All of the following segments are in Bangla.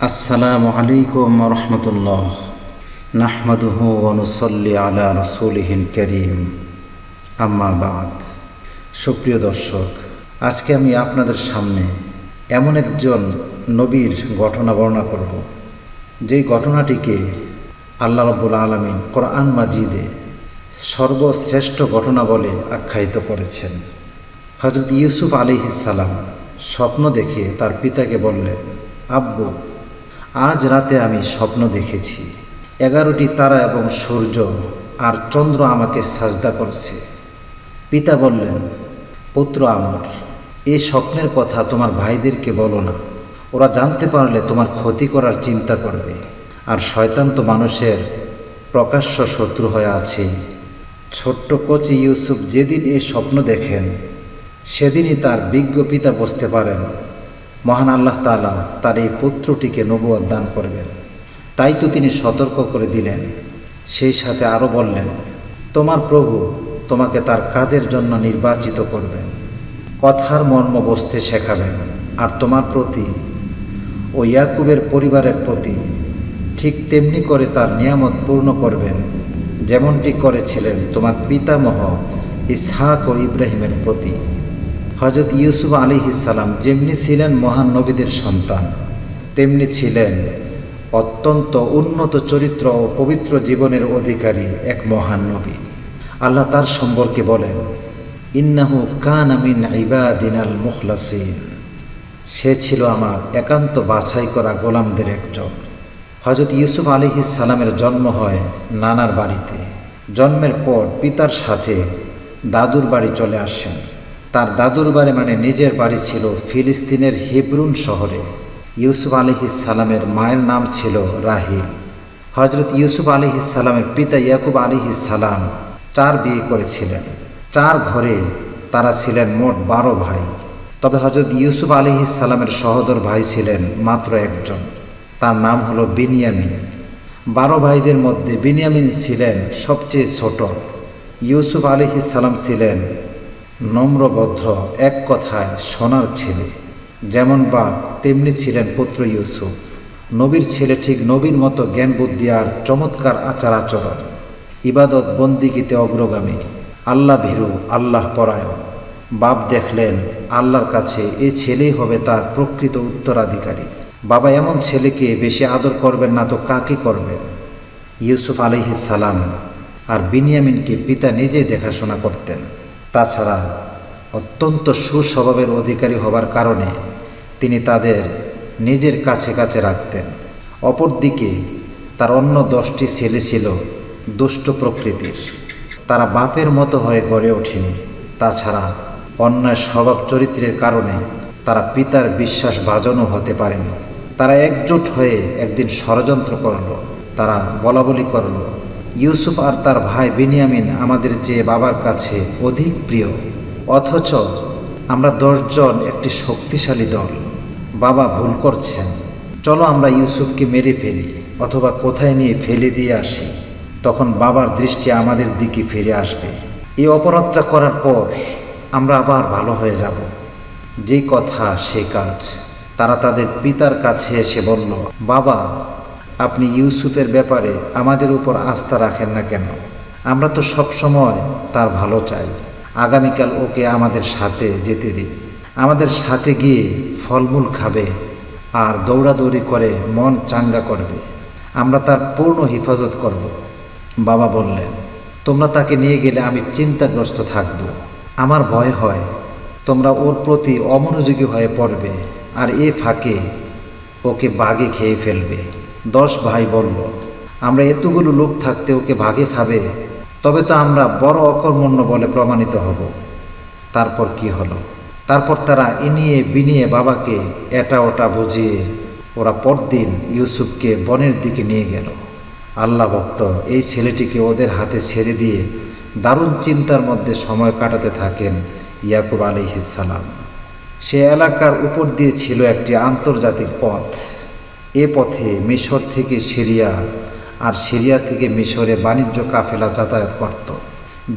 আসসালামু আলাইকুম রহমতুল্লাহ। নাহমাদুহু ওয়া নুসাল্লি আলা রাসূলিহিল কারীম, আম্মা বাদ। সুপ্রিয় দর্শক, আজকে আমি আপনাদের সামনে এমন একজন নবীর ঘটনা বর্ণনা করব, যেই ঘটনাটিকে আল্লাহ রাব্বুল আলামিন কোরআন মাজিদে সর্বশ্রেষ্ঠ ঘটনা বলে আখ্যায়িত করেছেন। হযরত ইউসুফ আলাইহিস সালাম স্বপ্ন দেখে তার পিতাকে বললেন, আব্বু, আজ রাতে আমি স্বপ্ন দেখেছি 11টি তারা এবং সূর্য আর চন্দ্র আমাকে সাজদা করছে। পিতা বললেন, পুত্র আমার, এই স্বপ্নের কথা তোমার ভাইদেরকে বলো না, ওরা জানতে পারলে তোমার ক্ষতি করার চিন্তা করবে, আর শয়তান তো মানুষের প্রকাশ্য শত্রু হয়ে আছে। ছোট্ট কচি ইউসুফ যেদিন এই স্বপ্ন দেখেন, সেদিনই তার বিজ্ঞ পিতা বুঝতে পারেন মহান আল্লাহ তাআলা তার এই পুত্রটিকে নবুয়ত দান করবেন। তাই তো তিনি সতর্ক করে দিলেন। সেই সাথে আরও বললেন, তোমার প্রভু তোমাকে তার কাজের জন্য নির্বাচিত করবেন, কথার মর্ম বুঝতে শেখাবেন, আর তোমার প্রতি ও ইয়াকুবের পরিবারের প্রতি ঠিক তেমনি করে তার নিয়ামত পূর্ণ করবেন, যেমনটি করেছিলেন তোমার পিতামহ ইসহাক ও ইব্রাহিমের প্রতি। হযরত ইউসুফ আলাইহিস সালাম যেমনি ছিলেন মহান নবীদের সন্তান, তেমনি ছিলেন অত্যন্ত উন্নত চরিত্র ও পবিত্র জীবনের অধিকারী এক মহান নবী। আল্লাহ তার সম্পর্কে বলেন, ইন্নাহু কানা মিন ইবাদিনাল মুখলাসিন, সে ছিল আমার একান্ত বাছাই করা গোলামদের একজন। হযরত ইউসুফ আলাইহিস সালামের জন্ম হয় নানার বাড়িতে। জন্মের পর পিতার সাথে দাদুর বাড়ি চলে আসেন। তার দাদুর বাড়ি মানে নিজের বাড়ি ছিল ফিলিস্তিনের হিব্রুন শহরে। ইউসুফ আলাইহিস সালামের মায়ের নাম ছিল রাহিল। হযরত ইউসুফ আলাইহিস সালামের পিতা ইয়াকুব আলাইহিস সালাম 4 বিয়ে করেছিলেন। 4 ঘরে তারা ছিলেন মোট 12 ভাই। তবে হযরত ইউসুফ আলাইহিস সালামের সহোদর ভাই ছিলেন মাত্র একজন, তার নাম হলো বিনিয়ামিন। 12 ভাইদের মধ্যে বিনিয়ামিন ছিলেন সবচেয়ে ছোট। ইউসুফ আলাইহিস সালাম ছিলেন নম্রভদ্র, এক কথায় সোনার ছেলে। যেমন বাপ তেমনি ছিলেন পুত্র ইউসুফ। নবীর ছেলে ঠিক নবীর মতো জ্ঞান বুদ্ধি আর চমৎকার আচার আচরণ, ইবাদত বন্দিগিতে অগ্রগামী, আল্লাহ ভীরু, আল্লাহ পরায়ণ। বাপ দেখলেন আল্লাহর কাছে এই ছেলেই হবে তার প্রকৃত উত্তরাধিকারী। বাবা এমন ছেলেকে বেশি আদর করবেন না তো কাকে করবেন? ইউসুফ আলাইহিস সালাম আর বিনিয়ামিনকে পিতা নিজেই দেখাশোনা করতেন। তাছাড়া অত্যন্ত সুস্বভাবের অধিকারী হবার কারণে তিনি তাদের নিজের কাছে কাছে রাখতেন। অপরদিকে তার অন্য 10টি ছেলে ছিল দুষ্ট প্রকৃতির। তারা বাপের মতো হয়ে গড়ে ওঠেনি। তাছাড়া অন্যায় স্বভাব চরিত্রের কারণে তারা পিতার বিশ্বাসভাজনও হতে পারেনি। তারা একজোট হয়ে একদিন ষড়যন্ত্র করল। তারা বলাবলি করল, ইউসুফ আর তার ভাই বিনিয়ামিন আমাদের চেয়ে বাবার কাছে অধিক প্রিয়, অথচ আমরা 10 জন একটি শক্তিশালী দল। বাবা ভুল করছেন, চলো আমরা ইউসুফকে মেরে ফেলি অথবা কোথায় নিয়ে ফেলে দিয়ে আসি, তখন বাবার দৃষ্টি আমাদের দিকে ফিরে আসবে। এই অপরাধটা করার পর আমরা আবার ভালো হয়ে যাব। যেই কথা সেই কাজ। তারা তাদের পিতার কাছে এসে বলল, বাবা, আপনি ইউসুফের ব্যাপারে আমাদের উপর আস্থা রাখেন না কেন? আমরা তো সব সময় তার ভালো চাই। আগামীকাল ওকে আমাদের সাথে যেতে দিন। আমাদের সাথে গিয়ে ফলমূল খাবে আর দৌড়াদৌড়ি করে মন চাঙ্গা করবে। আমরা তার পূর্ণ হেফাজত করব। বাবা বললেন, তোমরা তাকে নিয়ে গেলে আমি চিন্তাগ্রস্ত থাকব। আমার ভয় হয় তোমরা ওর প্রতি অমনোযোগী হয়ে পড়বে আর এ ফাঁকে ওকে বাঘে খেয়ে ফেলবে। 10 ভাই বলল, আমরা এতগুলো লোক থাকতে ওকে ভাগে খাবে, তবে তো আমরা বড় অকর্মণ্য বলে প্রমাণিত হব। তারপর কি হলো? তারপর তারা ইনিয়ে বিনিয়ে বাবাকে এটা ওটা বুঝিয়ে ওরা পরদিন ইউসুফকে বনের দিকে নিয়ে গেল। আল্লাহ ভক্ত এই ছেলেটিকে ওদের হাতে ছেড়ে দিয়ে দারুণ চিন্তার মধ্যে সময় কাটাতে থাকেন ইয়াকুব আলাইহিস সালাম। সে এলাকার উপর দিয়ে ছিল একটি আন্তর্জাতিক পথ। এ পথে মিশর থেকে সিরিয়া আর সিরিয়া থেকে মিশরে বাণিজ্য কাফেলা যাতায়াত করত।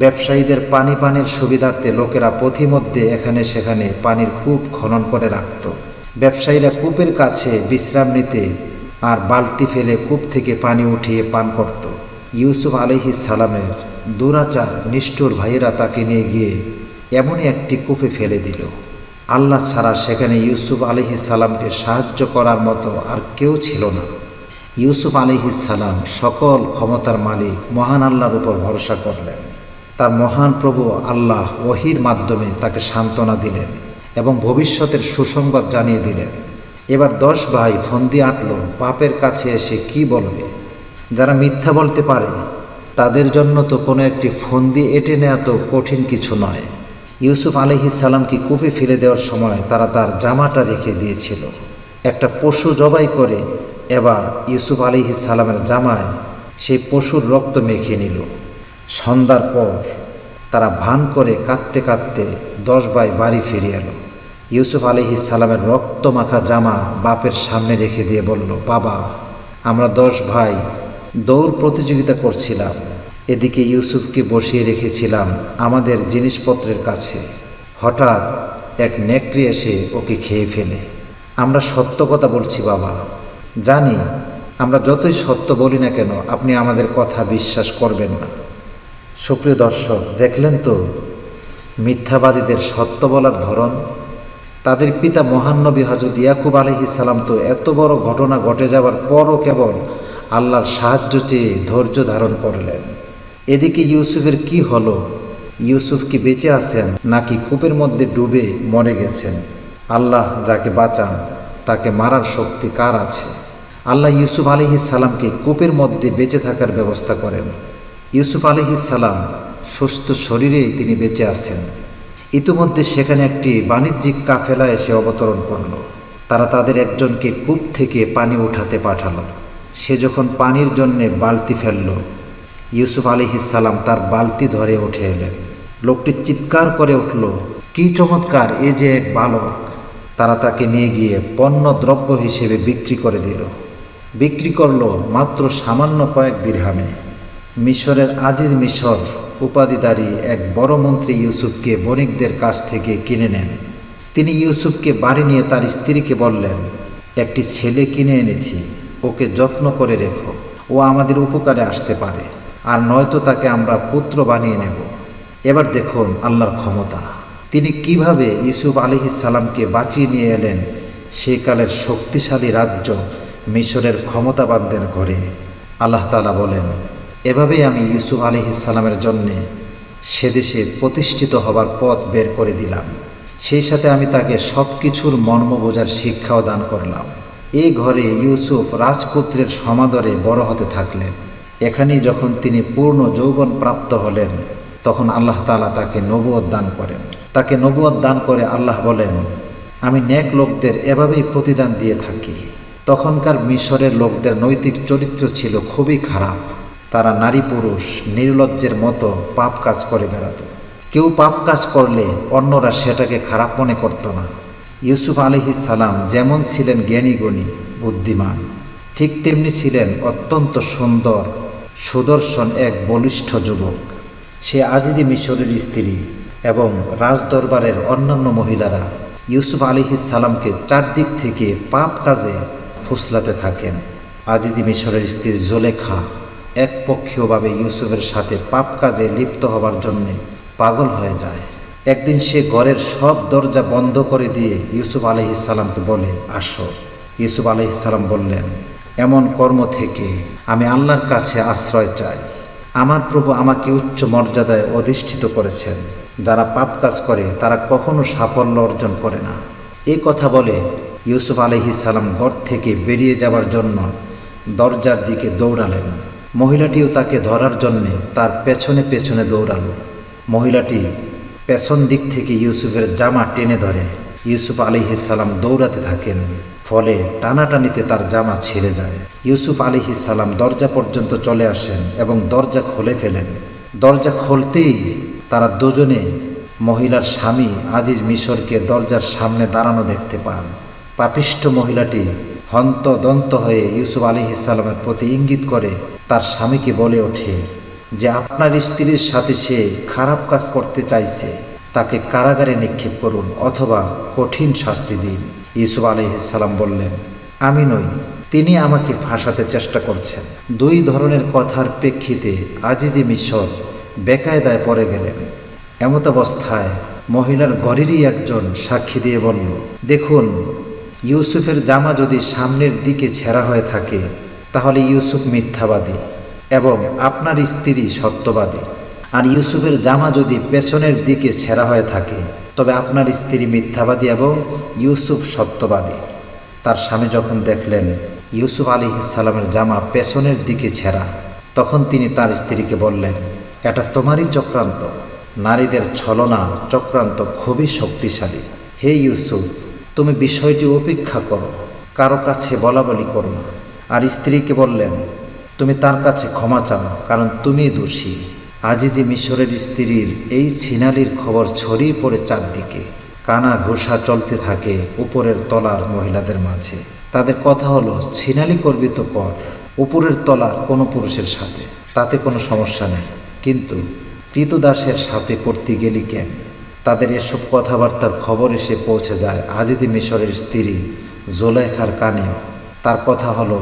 ব্যবসায়ীদের পানির সুবিধার্থে লোকেরা পথিমধ্যে এখানে সেখানে পানির কূপ খনন করে রাখত। ব্যবসায়ীরা কূপের কাছে বিশ্রাম নিতে আর বালতি ফেলে কূপ থেকে পানি উঠিয়ে পান করত। ইউসুফ আলাইহিস সালামের দুরাচার নিষ্ঠুর ভাইয়েরা তাকে নিয়ে গিয়ে এমনই একটি কূপে ফেলে দিল। আল্লাহ ছাড়া সেখানে ইউসুফ আলাইহিস সালামকে সাহায্য করার মতো আর কেউ ছিল না। ইউসুফ আলাইহিস সালাম সকল ক্ষমতার মালিক মহান আল্লাহর উপর ভরসা করলেন। তার মহান প্রভু আল্লাহ ওহীর মাধ্যমে তাকে সান্ত্বনা দিলেন এবং ভবিষ্যতের সুসংবাদ জানিয়ে দিলেন। এবার 10 ভাই ফন্দি আঁটল বাপের কাছে এসে কি বলবে। যারা মিথ্যা বলতে পারে তাদের জন্য তো কোনো একটি ফন্দি এঁটে নেওয়া তো কঠিন কিছু নয়। ইউসুফ আলাইহিস সালামকে কূপে ফেলে দেওয়ার সময় তারা তার জামাটা রেখে দিয়েছিল। একটা পশু জবাই করে এবার ইউসুফ আলাইহিস সালামের জামায় সেই পশুর রক্ত মেখে নিল। সন্ধ্যার পর তারা ভান করে কাঁদতে কাঁদতে 10 ভাই বাড়ি ফিরে এলো। ইউসুফ আলাইহিস সালামের রক্ত মাখা জামা বাপের সামনে রেখে দিয়ে বলল, বাবা, আমরা 10 ভাই দৌড় প্রতিযোগিতা করছিলাম। এদিকে ইউসুফকে বসিয়ে রেখেছিলাম আমাদের জিনিসপত্রের কাছে। হঠাৎ এক নেকড়ে এসে ওকে খেয়ে ফেলে। আমরা সত্য কথা বলছি বাবা, জানি আমরা যতই সত্য বলি না কেন আপনি আমাদের কথা বিশ্বাস করবেন না। সুপ্রিয় দর্শক, দেখলেন তো মিথ্যাবাদীদের সত্য বলার ধরন। তাদের পিতা মহান নবী হযরত ইয়াকুব আলাইহিস সালাম তো এত বড় ঘটনা ঘটে যাওয়ার পরও কেবল আল্লাহর সাহায্য চেয়ে ধৈর্য ধারণ করলেন। এদিকে ইউসুফের কি হলো? ইউসুফ কি বেঁচে আছেন নাকি কূপের মধ্যে ডুবে মরে গেছেন? আল্লাহ যাকে বাঁচান তাকে মারার শক্তি কার আছে? আল্লাহ ইউসুফ আলাইহিস সালামকে কূপের মধ্যে বেঁচে থাকার ব্যবস্থা করেন। ইউসুফ আলাইহিস সালাম সুস্থ শরীরেই তিনি বেঁচে আছেন। ইতিমধ্যে সেখানে একটি বাণিজ্যিক কাফেলা এসে অবতরণ করল। তারা তাদের একজনকে কূপ থেকে পানি উঠাতে পাঠালো। সে যখন পানির জন্যে বালতি ফেলল, ইউসুফ আলাইহিস সালাম তার বালতি ধরে উঠে এলেন। লোকটি চিৎকার করে উঠল, কি চমৎকার, এ যে এক বালক! তারা তাকে নিয়ে গিয়ে পণ্য দ্রব্য হিসেবে বিক্রি করে দিল। বিক্রি করল মাত্র সামান্য কয়েক দিরহামে। মিশরের আজিজ মিশর উপাধিধারী এক বড় মন্ত্রী ইউসুফকে বণিকদের কাছ থেকে কিনে নেন। তিনি ইউসুফকে বাড়ি নিয়ে তার স্ত্রীকে বললেন, একটি ছেলে কিনে এনেছি, ওকে যত্ন করে রেখো, ও আমাদের উপকারে আসতে পারে, আর নয়তো তাকে আমরা পুত্র বানিয়ে নেব। এবার দেখুন আল্লাহর ক্ষমতা, তিনি কিভাবে ইউসুফ আলাইহিস সালামকে বাঁচিয়ে নিয়ে এলেন সেকালের শক্তিশালী রাজ্য মিশরের ক্ষমতাবানদের ঘরে। আল্লাহ তাআলা বলেন, এভাবেই আমি ইউসুফ আলাইহিস সালামের জন্যে সে দেশে প্রতিষ্ঠিত হবার পথ বের করে দিলাম। সেই সাথে আমি তাকে সব কিছুর মর্ম বোঝার শিক্ষাও দান করলাম। এই ঘরে ইউসুফ রাজপুত্রের সমাদরে বড় হতে থাকলেন। এখানেই যখন তিনি পূর্ণ যৌবন প্রাপ্ত হলেন তখন আল্লাহ তাআলা তাকে নবুয়ত দান করেন। তাকে নবুয়ত দান করে আল্লাহ বলেন, আমি নেক লোকদের এভাবেই প্রতিদান দিয়ে থাকি। তখনকার মিশরের লোকদের নৈতিক চরিত্র ছিল খুবই খারাপ। তারা নারী পুরুষ নির্লজ্জের মতো পাপ কাজ করে বেড়াত। কেউ পাপ কাজ করলে অন্যরা সেটাকে খারাপ মনে করত না। ইউসুফ আলাইহিস সালাম যেমন ছিলেন জ্ঞানী গুণী বুদ্ধিমান, ঠিক তেমনি ছিলেন অত্যন্ত সুন্দর সুদর্শন এক বলিষ্ঠ যুবক। সে আজিজি মিশরের স্ত্রী এবং রাজদরবারের অন্যান্য মহিলারা ইউসুফ আলাইহিস সালামকে চারদিক থেকে পাপ কাজে ফুসলাতে থাকেন। আজিজি মিশরের স্ত্রী জুলেখা একপক্ষীয়ভাবে ইউসুফের সাথে পাপ কাজে লিপ্ত হবার জন্যে পাগল হয়ে যায়। একদিন সে ঘরের সব দরজা বন্ধ করে দিয়ে ইউসুফ আলাইহিস সালামকে বলে, আসো। ইউসুফ আলাইহিস সালাম বললেন, এমন কর্ম থেকে আমি আল্লাহর কাছে আশ্রয় চাই। আমার প্রভু আমাকে উচ্চ মর্যাদায় অধিষ্ঠিত করেছেন। যারা পাপ কাজ করে তারা কখনো সাফল্য অর্জন করে না। এই কথা বলে ইউসুফ আলাইহিস সালাম ঘর থেকে বেরিয়ে যাবার জন্য দরজার দিকে দৌড়ালেন। মহিলাটিও তাকে ধরার জন্যে তার পেছনে পেছনে দৌড়ালো। মহিলাটি পেছন দিক থেকে ইউসুফের জামা টেনে ধরে। ইউসুফ আলাইহিস সালাম দৌড়াতে থাকেন, ফলে টানাটানিতে তার জামা ছিঁড়ে যায়। ইউসুফ আলাইহিস সালাম দরজা পর্যন্ত চলে আসেন এবং দরজা খুলে ফেলেন। দরজা খুলতেই তারা দুজনে মহিলার স্বামী আজিজ মিশরকে দরজার সামনে দাঁড়ানো দেখতে পান। পাপিষ্ঠ মহিলাটি হন্তদন্ত হয়ে ইউসুফ আলাইহিস সালামের প্রতি ইঙ্গিত করে তার স্বামীকে বলে ওঠে যে আপনার স্ত্রীর সাথে সে খারাপ কাজ করতে চাইছে, তাকে কারাগারে নিক্ষেপ করুন অথবা কঠিন শাস্তি দিন। ইউসুফ আলাইহিস সালাম বললেন, আমি নই, তিনি আমাকে ফাঁসাতে চেষ্টা করছেন। দুই ধরনের কথার প্রেক্ষিতে আজিজি মিশর বেকায়দায় পড়ে গেলেন। এমত অবস্থায় মহিলার ঘরেরই একজন সাক্ষী দিয়ে বলল, দেখুন, ইউসুফের জামা যদি সামনের দিকে ছেঁড়া হয়ে থাকে তাহলে ইউসুফ মিথ্যাবাদী এবং আপনার স্ত্রী সত্যবাদী, আর ইউসুফের জামা যদি পেছনের দিকে ছেঁড়া হয়ে থাকে তবে আপনার স্ত্রী মিথ্যাবাদী এবং ইউসুফ সত্যবাদী। তার স্বামী যখন দেখলেন ইউসুফ আলাইহিস সালামের জামা পেছনের দিকে ছেঁড়া, তখন তিনি তার স্ত্রীকে বললেন, এটা তোমারই চক্রান্ত। নারীদের ছলনা চক্রান্ত খুবই শক্তিশালী। হে ইউসুফ, তুমি বিষয়টি উপেক্ষা করো, কারো কাছে বলাবলি করো না। আর স্ত্রীকে বললেন, তুমি তার কাছে ক্ষমা চাও, কারণ তুমি দোষী। আজিজি মিশরের স্ত্রীর এই ছিনালির খবর ছড়িয়ে পড়ে চারদিকে। কানা ঘোষা চলতে থাকে উপরের তলার মহিলাদের মাঝে। তাদের কথা হলো, ছিনালি করবি তো কর, উপরের তলার কোনো পুরুষের সাথে, তাতে কোনো সমস্যা নেই, কিন্তু কৃতদাসের সাথে করতে গেলি কেন? তাদের এসব কথাবার্তার খবর এসে পৌঁছে যায় আজিজি মিশরের স্ত্রী জোলেখার কানে। তার কথা হলো,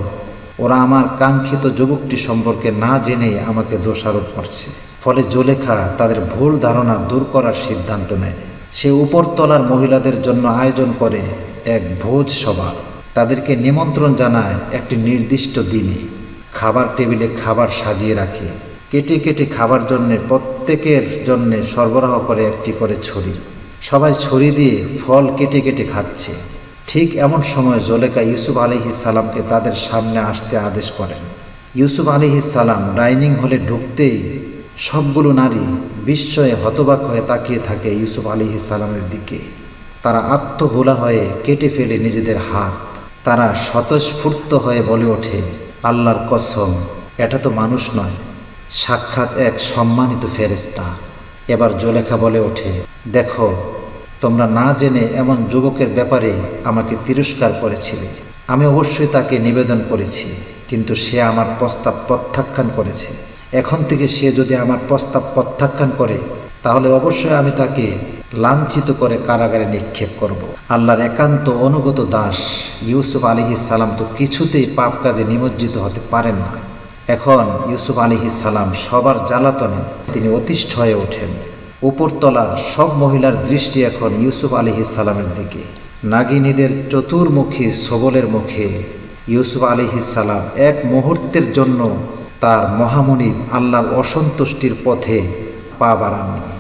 ওরা আমার কাঙ্ক্ষিত যুবকটি সম্পর্কে না জেনেই আমাকে দোষারোপ করছে। ফলে জোলেখা তাদের ভুল ধারণা দূর করার সিদ্ধান্ত নেয়। সে উপরতলার মহিলাদের জন্য আয়োজন করে এক ভোজ সভা। তাদেরকে নিমন্ত্রণ জানায় একটি নির্দিষ্ট দিনে। খাবার টেবিলে খাবার সাজিয়ে রাখে। কেটে কেটে খাবার জন্য প্রত্যেকের জন্য সরবরাহ করে একটি করে ছড়ি। সবাই ছড়ি দিয়ে ফল কেটে কেটে খাচ্ছে। ঠিক এমন সময় জোলেখা ইউসুফ আলাইহিস সালামকে তাদের সামনে আসতে আদেশ করেন। ইউসুফ আলাইহিস সালাম ডাইনিং হলে ঢুকতেই সবগুলো নারী বিস্ময়ে হতবাক হয়ে তাকিয়ে থাকে ইউসুফ আলাইহিস সালামের দিকে। তারা আত্মভোলা হয়ে কেটে ফেলে নিজেদের হাত। তারা স্বতঃস্ফূর্ত হয়ে বলে ওঠে, আল্লাহর কসম, এটা তো মানুষ নয়, সাক্ষাৎ এক সম্মানিত ফেরেশতা। এবার জোলেখা বলে ওঠে, দেখো, তোমরা না জেনে এমন যুবকের ব্যাপারে আমাকে তিরস্কার করেছিলে। আমি অবশ্যই তাকে নিবেদন করেছি, কিন্তু সে আমার প্রস্তাব প্রত্যাখ্যান করেছে। এখন থেকে সে যদি আমার প্রস্তাব প্রত্যাখ্যান করে তাহলে অবশ্যই আমি তাকে লাঞ্ছিত করে কারাগারে নিক্ষেপ করব। আল্লাহর একান্ত অনুগত দাস ইউসুফ আলাইহিস সালাম তো কিছুতেই পাপ কাজে নিমজ্জিত হতে পারেন না। এখন ইউসুফ আলাইহিস সালাম সবার জ্বালাতনে তিনি অতিষ্ঠ হয়ে ওঠেন। উপরতলার সব মহিলার দৃষ্টি এখন ইউসুফ আলাইহিস সালামের দিকে। নাগিনীদের চতুর্মুখী সবলের মুখে ইউসুফ আলাইহিস সালাম এক মুহূর্তের জন্য তার মহামণি আল্লাহর অসন্তুষ্টির পথে পা বাড়াননি।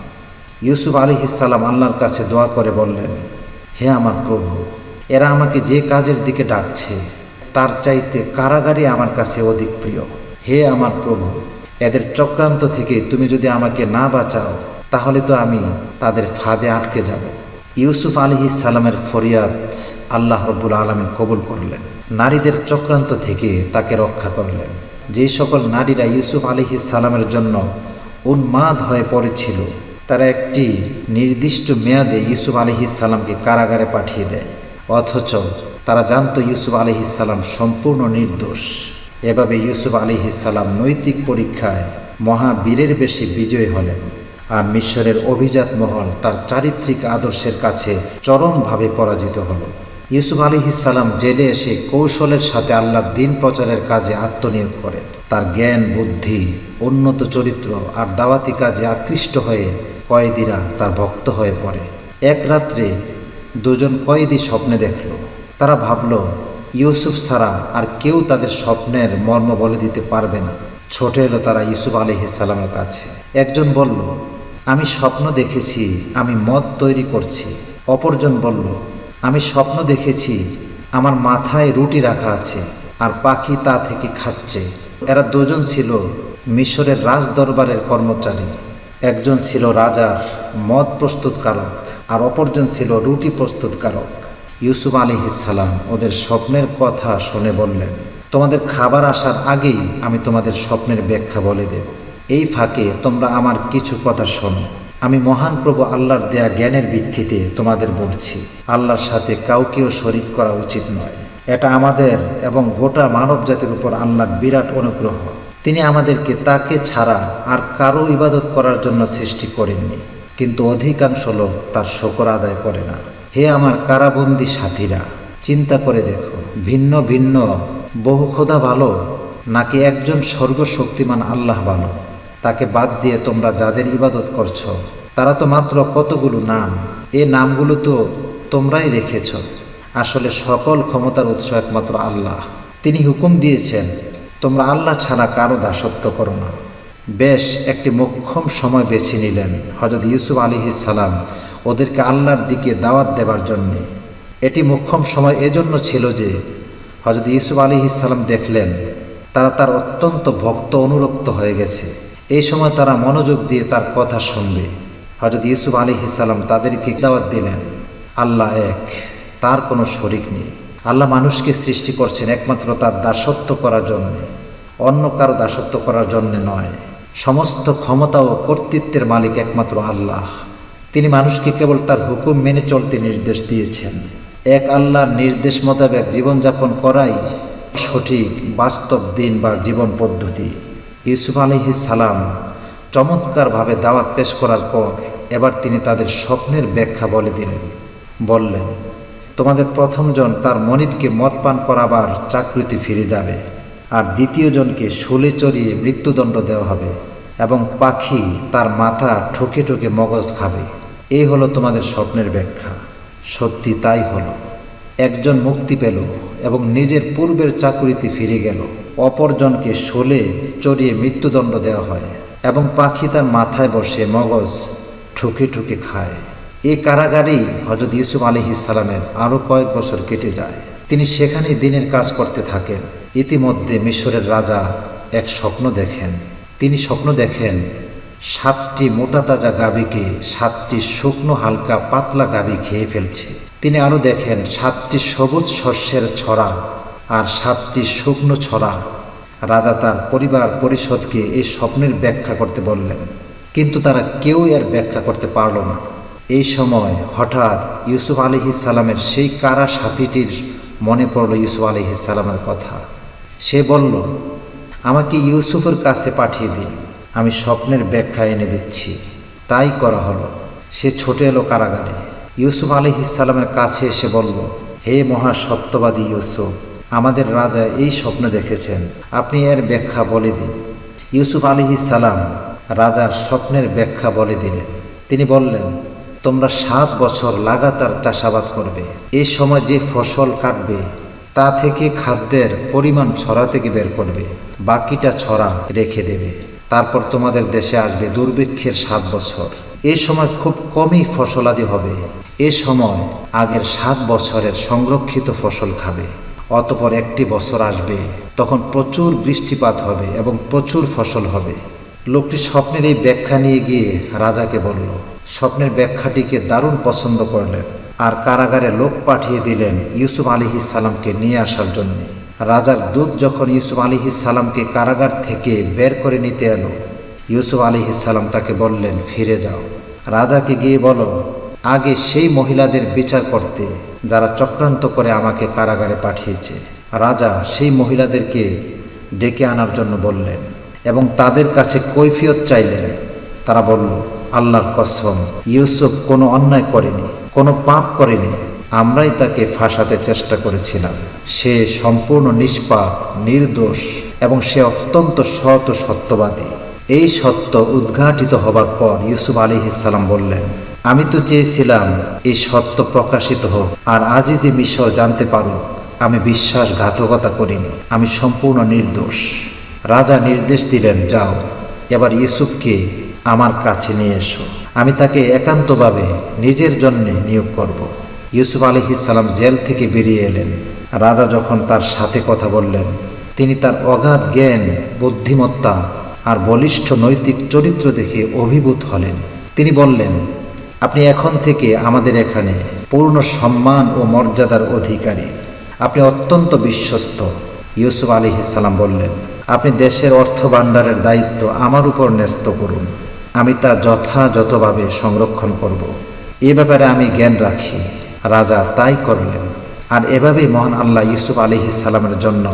ইউসুফ আলাইহিস সালাম আল্লাহর কাছে দোয়া করে বললেন, হে আমার প্রভু, এরা আমাকে যে কাজের দিকে ডাকছে তার চাইতে কারাগারই আমার কাছে অধিক প্রিয়। হে আমার প্রভু, এদের চক্রান্ত থেকে তুমি যদি আমাকে না বাঁচাও তাহলে তো আমি তাদের ফাঁদে আটকে যাব। ইউসুফ আলাইহিস সালামের ফরিয়াদ আল্লাহ রাব্বুল আলামিন কবুল করলেন। নারীদের চক্রান্ত থেকে তাকে রক্ষা করলেন। যে সকল নারীরা ইউসুফ আলাইহিস সালামের জন্য উন্মাদ হয়ে পড়েছিল তারা একটি নির্দিষ্ট মেয়াদে ইউসুফ আলাইহিস সালামকে কারাগারে পাঠিয়ে দেয়, অথচ তারা জানতো ইউসুফ আলাইহিস সালাম সম্পূর্ণ নির্দোষ। এভাবে ইউসুফ আলাইহিস সালাম নৈতিক পরীক্ষায় মহাবীরের বেশি বিজয়ী হলেন, আর মিশরের অভিজাত মহল তার চারিত্রিক আদর্শের কাছে চরমভাবে পরাজিত হল। ইউসুফ আলাইহিস সালাম জেলে এসে কৌশলের সাথে আল্লাহর দ্বীন প্রচারের কাজে আত্মনিয়োগ করেন। তার জ্ঞান, বুদ্ধি, উন্নত চরিত্র আর দাওয়াতি কাজে আকৃষ্ট হয়ে কয়েদিরা তার ভক্ত হয়ে পড়ে। এক রাত্রে দুজন কয়েদি স্বপ্নে দেখল। তারা ভাবল ইউসুফ ছাড়া আর কেউ তাদের স্বপ্নের মর্ম বলে দিতে পারবে না। ছুটে এলো তারা ইউসুফ আলাইহিস সালামের কাছে। একজন বলল, আমি স্বপ্ন দেখেছি আমি মদ তৈরি করছি। অপরজন বলল, আমি স্বপ্ন দেখেছি আমার মাথায় রুটি রাখা আছে আর পাখি তা থেকে খাচ্ছে। এরা দুজন ছিল মিশরের রাজ দরবারের কর্মচারী। একজন ছিল রাজার মদ প্রস্তুতকারক আর অপরজন ছিল রুটি প্রস্তুতকারক। ইউসুফ আলাইহিস সালাম ওদের স্বপ্নের কথা শুনে বললেন, তোমাদের খাবার আসার আগেই আমি তোমাদের স্বপ্নের ব্যাখ্যা বলে দেব। এই ফাঁকে তোমরা আমার কিছু কথা শোনো। আমি মহান প্রভু আল্লাহর দেয়া জ্ঞানের ভিত্তিতে তোমাদের বলছি, আল্লাহর সাথে কাউকেও শরিক করা উচিত নয়। এটা আমাদের এবং গোটা মানব জাতির উপর আল্লাহর বিরাট অনুগ্রহ। তিনি আমাদেরকে তাকে ছাড়া আর কারো ইবাদত করার জন্য সৃষ্টি করেননি, কিন্তু অধিকাংশ লোক তার শুকর আদায় করে না। হে আমার কারাবন্দী সাথীরা, চিন্তা করে দেখো, ভিন্ন ভিন্ন বহু খোদা ভালো নাকি একজন সর্বশক্তিমান আল্লাহ ভালো? তাকে বাদ দিয়ে তোমরা যাদের ইবাদত করছো তারা তো মাত্র কতগুলো নাম। এই নামগুলো তো তোমরাই রেখেছ। আসলে সকল ক্ষমতার উৎস একমাত্র আল্লাহ। তিনি হুকুম দিয়েছেন তোমরা আল্লাহ ছাড়া কারো দাসত্ব করো না। বেশ একটি মোক্ষম সময় বেছে নিলেন হযরত ইউসুফ আলাইহিস সালাম ওদেরকে আল্লাহর দিকে দাওয়াত দেবার জন্যে। এটি মোক্ষম সময় এজন্য ছিল যে হযরত ইউসুফ আলাইহিস সালাম দেখলেন তারা তার অত্যন্ত ভক্ত অনুরক্ত হয়ে গেছে। এই সময় তারা মনোযোগ দিয়ে তার কথা শুনবে। হযরত ইউসুফ আলাইহিস সালাম তাদেরকে দাওয়াত দিলেন আল্লাহ এক, তার কোনো শরিক নেই। আল্লাহ মানুষকে সৃষ্টি করছেন একমাত্র তার দাসত্ব করার জন্যে, অন্য কারো দাসত্ব করার জন্যে নয়। সমস্ত ক্ষমতা ও কর্তৃত্বের মালিক একমাত্র আল্লাহ। তিনি মানুষকে কেবল তার হুকুম মেনে চলতে নির্দেশ দিয়েছেন। এক আল্লাহর নির্দেশ মোতাবেক জীবনযাপন করাই সঠিক বাস্তব দিন বা জীবন পদ্ধতি। ইউসুফ আলাইহিস সালাম চমৎকারভাবে দাওয়াত পেশ করার পর এবার তিনি তাদের স্বপ্নের ব্যাখ্যা বলে দিলেন। বললেন, তোমাদের প্রথমজন তার মনিবকে মদ পান করাবার চাকরিতে ফিরে যাবে, আর দ্বিতীয়জনকে শুলে চড়িয়ে মৃত্যুদণ্ড দেওয়া হবে এবং পাখি তার মাথা ঠুকে ঠুকে মগজ খাবে। এই হলো তোমাদের স্বপ্নের ব্যাখ্যা। সত্যি তাই হলো। একজন মুক্তি পেল এবং নিজের পূর্বের চাকুরিতে ফিরে গেল। অপরজনকে শুলে চড়িয়ে মৃত্যুদণ্ড দেওয়া হয় এবং পাখি তার মাথায় বসে মগজ ঠুকে ঠুকে খায়। এই কারাগারেই হযরত ইউসুফ আলাইহিস সালামের আরও কয়েক বছর কেটে যায়। তিনি সেখানেই দিনের কাজ করতে থাকেন। ইতিমধ্যে মিশরের রাজা এক স্বপ্ন দেখেন। তিনি স্বপ্ন দেখেন 7টি মোটা তাজা গাভীকে 7টি শুকনো হালকা পাতলা গাভী খেয়ে ফেলছে। তিনি আরও দেখেন 7টি সবুজ শস্যের ছড়া আর 7টি শুকনো ছড়া। রাজা তার পরিবার পরিষদকে এই স্বপ্নের ব্যাখ্যা করতে বললেন, কিন্তু তারা কেউ এর ব্যাখ্যা করতে পারল না। এই সময় হঠাৎ ইউসুফ আলাইহিস সালামের সেই কারা সাথীটির মনে পড়ল ইউসুফ আলাইহিস সালামের কথা। সে বলল, আমাকে ইউসুফের কাছে পাঠিয়ে দিন, আমি স্বপ্নের ব্যাখ্যা এনে দিচ্ছি। তাই করা হলো। সে ছুটে এলো কারাগারে। ইউসুফ আলাইহিস সালামের কাছে এসে বলল, হে মহা সত্যবাদী ইউসুফ, আমাদের রাজা এই স্বপ্ন দেখেছেন, আপনি এর ব্যাখ্যা বলে দিন। ইউসুফ আলাইহিস সালাম রাজার স্বপ্নের ব্যাখ্যা বলে দিলেন। তিনি বললেন, তোমরা 7 বছর লাগাতার চাষাবাদ করবে। এই সময় যে ফসল কাটবে তা থেকে খাদ্যের পরিমাণ ছড়া থেকে বের করবে, বাকিটা ছড়া রেখে দেবে। তারপর তোমাদের দেশে আসবে দুর্ভিক্ষের 7 বছর। এই সময় খুব কমই ফসলাদি হবে। এ সময় আগের 7 বছরের সংরক্ষিত ফসল খাবে। অতপর একটি বছর আসবে, তখন প্রচুর বৃষ্টিপাত হবে এবং প্রচুর ফসল হবে। লোকটি স্বপ্নের এই ব্যাখ্যা নিয়ে গিয়ে রাজাকে বলল। স্বপ্নের ব্যাখ্যাটিকে দারুণ পছন্দ করলেন আর কারাগারে লোক পাঠিয়ে দিলেন ইউসুফ আলাইহিস সালামকে নিয়ে আসার জন্য। রাজার দূত যখন ইউসুফ আলাইহিস সালামকে কারাগার থেকে বের করে নিতে এলো, ইউসুফ আলাইহিস সালাম তাকে বললেন, ফিরে যাও। রাজাকে গিয়ে বলো, আগে সেই মহিলাদের বিচার করতে যারা চক্রান্ত করে আমাকে কারাগারে পাঠিয়েছে। রাজা সেই মহিলাদেরকে ডেকে আনার জন্য বললেন এবং তাদের কাছে কৈফিয়ত চাইলেন। তারা বলল, আল্লাহর কসম, ইউসুফ কোনো অন্যায় করেনি, কোনো পাপ করেনি। আমরাই তাকে ফাঁসাতে চেষ্টা করেছিলাম। সে সম্পূর্ণ নিষ্পাপ, নির্দোষ এবং সে অত্যন্ত সৎ ও সত্যবাদী। এই সত্য উদ্ঘাটিত হবার পর ইউসুফ আলাইহিস সালাম বললেন, আমি তো চেয়েছিলাম এই সত্য প্রকাশিত হোক, আর আজই যে মিশর জানতে পারো আমি বিশ্বাসঘাতকতা করিনি, আমি সম্পূর্ণ নির্দোষ। রাজা নির্দেশ দিলেন, যাও, এবার ইউসুফকে আমার কাছে নিয়ে এসো, আমি তাকে একান্তভাবে নিজের জন্যে নিয়োগ করব। ইউসুফ আলাইহিস সালাম জেল থেকে বেরিয়ে এলেন। রাজা যখন তার সাথে কথা বললেন, তিনি তার অগাধ জ্ঞান, বুদ্ধিমত্তা আর বলিষ্ঠ নৈতিক চরিত্র দেখে অভিভূত হলেন। তিনি বললেন, আপনি এখন থেকে আমাদের এখানে পূর্ণ সম্মান ও মর্যাদার অধিকারী। আপনি অত্যন্ত বিশ্বস্ত। ইউসুফ আলাইহিস সালাম বললেন, আপনি দেশের অর্থ ভাণ্ডারের দায়িত্ব আমার উপর ন্যস্ত করুন, আমি তা যথাযথভাবে সংরক্ষণ করব। এ ব্যাপারে আমি জ্ঞান রাখি। রাজা তাই করলেন। আর এভাবেই মহান আল্লাহ ইউসুফ আলাইহিস সালামের জন্য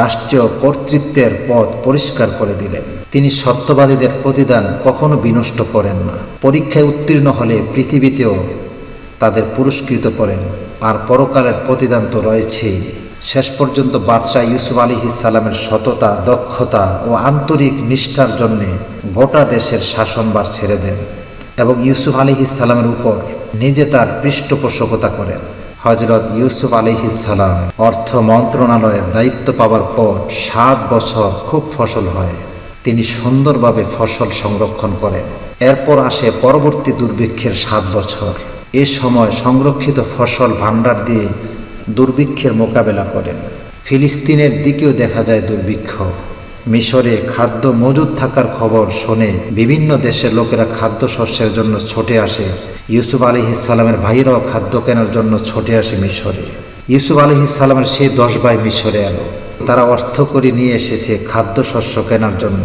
রাষ্ট্রীয় কর্তৃত্বের পথ পরিষ্কার করে দিলেন। তিনি সত্যবাদীদের প্রতিদান কখনো বিনষ্ট করেন না। পরীক্ষায় উত্তীর্ণ হলে পৃথিবীতেও তাদের পুরস্কৃত করেন, আর পরকালের প্রতিদান তো রয়েছেই। শেষ পর্যন্ত বাদশাহ ইউসুফ আলাইহিসসালামের সততা, দক্ষতা ও আন্তরিক নিষ্ঠার জন্যে গোটা দেশের শাসনভার ছেড়ে দেন এবং ইউসুফ আলাইহিসসালামের উপর নিজে তার পৃষ্ঠপোষকতা করেন। হযরত ইউসুফ আলাইহিসসালাম অর্থ মন্ত্রণালয়ের দায়িত্ব পাওয়ার পর 7 বছর খুব ফসল হয়। তিনি সুন্দরভাবে ফসল সংরক্ষণ করেন। এরপর আসে পরবর্তী দুর্ভিক্ষের 7 বছর। এ সময় সংরক্ষিত ফসল ভাণ্ডার দিয়ে দুর্ভিক্ষের মোকাবেলা করেন। ফিলিস্তিনের দিকেও দেখা যায় দুর্ভিক্ষ। মিশরে খাদ্য মজুদ থাকার খবর শুনে বিভিন্ন দেশের লোকেরা খাদ্যশস্যের জন্য ছুটে আসে। ইউসুফ আলাইহিসসালামের ভাইরাও খাদ্য কেনার জন্য ছুটে আসে মিশরে। ইউসুফ আলাইহিসসালামের সেই 10 ভাই মিশরে এলো। তারা অর্থ করে নিয়ে এসেছে খাদ্যশস্য কেনার জন্য।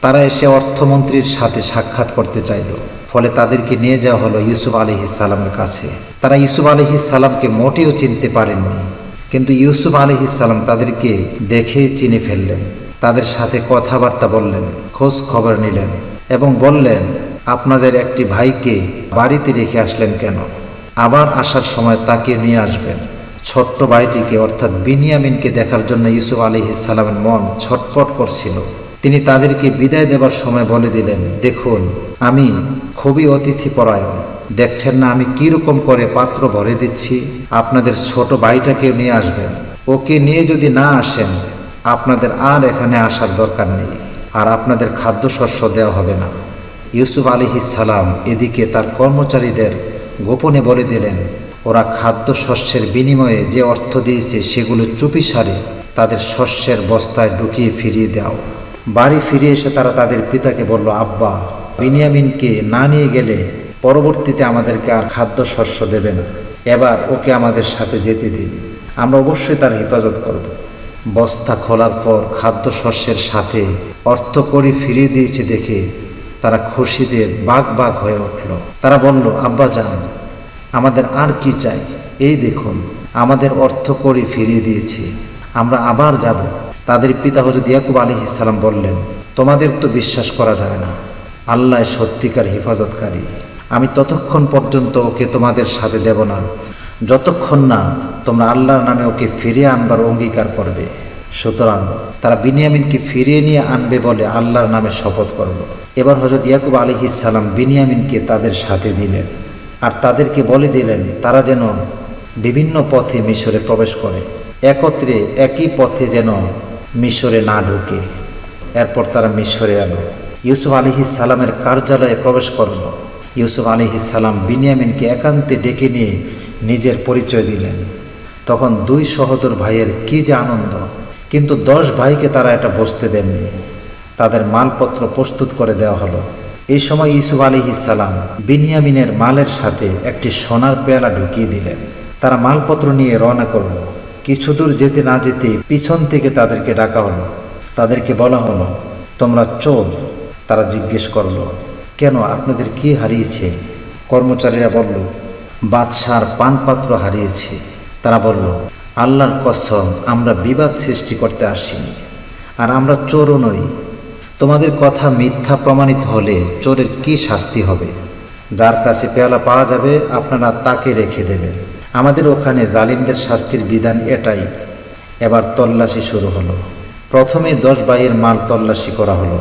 তারা এসে অর্থমন্ত্রীর সাথে সাক্ষাৎ করতে চাইল। ফলে তাদেরকে নিয়ে যাওয়া হলো ইউসুফ আলাইহিসসালামের কাছে। তারা ইউসুফ আলাইহিসসালামকে মোটেও চিনতে পারেননি, কিন্তু ইউসুফ আলাইহিসসালাম তাদেরকে দেখেই চিনে ফেললেন। তাদের সাথে কথাবার্তা বললেন, খোঁজ খবর নিলেন এবং বললেন, আপনাদের একটি ভাইকে বাড়িতে রেখে আসলেন কেন? আবার আসার সময় তাকে নিয়ে আসবেন। ছোট্ট ভাইটিকে অর্থাৎ বিনিয়ামিনকে দেখার জন্য ইউসুফ আলাইহিসসালামের মন ছটফট করছিল। তিনি তাদেরকে বিদায় দেবার সময় বলে দিলেন, দেখুন, আমি খুবই অতিথিপরায়ণ। দেখছেন না আমি কীরকম করে পাত্র ভরে দিচ্ছি। আপনাদের ছোট ভাইটাকেও নিয়ে আসবেন। ওকে নিয়ে যদি না আসেন, আপনাদের আর এখানে আসার দরকার নেই, আর আপনাদের খাদ্যশস্য দেওয়া হবে না। ইউসুফ আলাইহিসসালাম এদিকে তার কর্মচারীদের গোপনে বলে দিলেন, ওরা খাদ্যশস্যের বিনিময়ে যে অর্থ দিয়েছে সেগুলো চুপিসারে তাদের শস্যের বস্তায় ঢুকিয়ে ফিরিয়ে দাও। বাড়ি ফিরে এসে তারা তাদের পিতাকে বলল, আব্বা, বিনিয়ামিনকে না নিয়ে গেলে পরবর্তীতে আমাদেরকে আর খাদ্যশস্য দেবে না। এবার ওকে আমাদের সাথে যেতে দিন, আমরা অবশ্যই তার হেফাজত করব। বস্তা খোলার পর খাদ্যশস্যের সাথে অর্থকড়ি ফিরিয়ে দিয়েছে দেখে তারা খুশিতে বাগ বাগ হয়ে উঠল। তারা বলল, আব্বা যান, আমাদের আর কি চাই? এই দেখুন, আমাদের অর্থকড়ি ফিরিয়ে দিয়েছে, আমরা আবার যাব। তাদের পিতা হযরত ইয়াকুব আলাইহিসসালাম বললেন, তোমাদের তো বিশ্বাস করা যায় না, আল্লাহ সত্যিকার হেফাজতকারী। আমি ততক্ষণ পর্যন্ত ওকে তোমাদের সাথে দেব না যতক্ষণ না তোমরা আল্লাহর নামে ওকে ফিরিয়ে আনবার অঙ্গীকার করবে। সুতরাং তারা বিনিয়ামিনকে ফিরিয়ে নিয়ে আনবে বলে আল্লাহর নামে শপথ করল। এবার হযরত ইয়াকুব আলাইহিসসালাম বিনিয়ামিনকে তাদের সাথে দিলেন আর তাদেরকে বলে দিলেন তারা যেন বিভিন্ন পথে মিশরে প্রবেশ করে, একত্রে একই পথে যেন মিশরে না ঢুকে। এরপর তারা মিশরে এলো। ইউসুফ আলাইহিসসালামের কার্যালয়ে প্রবেশ করল। ইউসুফ আলাইহিসসালাম বিনিয়ামিনকে একান্তে ডেকে নিয়ে নিজের পরিচয় দিলেন। তখন 2 সহোদর ভাইয়ের কী যে আনন্দ! কিন্তু 10 ভাইকে তারা এটা বুঝতে দেননি। তাদের মালপত্র প্রস্তুত করে দেওয়া হলো। এই সময় ইউসুফ আলাইহিসসালাম বিনিয়ামিনের মালের সাথে একটি সোনার পেয়ালা ঢুকিয়ে দিলেন। তারা মালপত্র নিয়ে রওনা করল। কিছু দূর যেতে না যেতেই পিছন থেকে তাদেরকে ডাকা হলো। তাদেরকে বলা হলো, তোমরা চোর। তারা জিজ্ঞেস করল, কেন, আপনাদের কি হারিয়েছে? কর্মচারীরা বলল, বাদশার পানপাত্র হারিয়েছে। তারা বলল, আল্লাহর কসম, আমরা বিবাদ সৃষ্টি করতে আসিনি, আর আমরা চোরও নই। তোমাদের কথা মিথ্যা প্রমাণিত হলে চোরের কি শাস্তি হবে? যার কাছে পেয়ালা পাওয়া যাবে আপনারা তাকে রেখে দেবেন। আমাদের ওখানে জালিমদের শাস্তির বিধান এটাই। এবার তল্লাশি শুরু হলো। প্রথমে 10 ভাইয়ের মাল তল্লাশি করা হলো।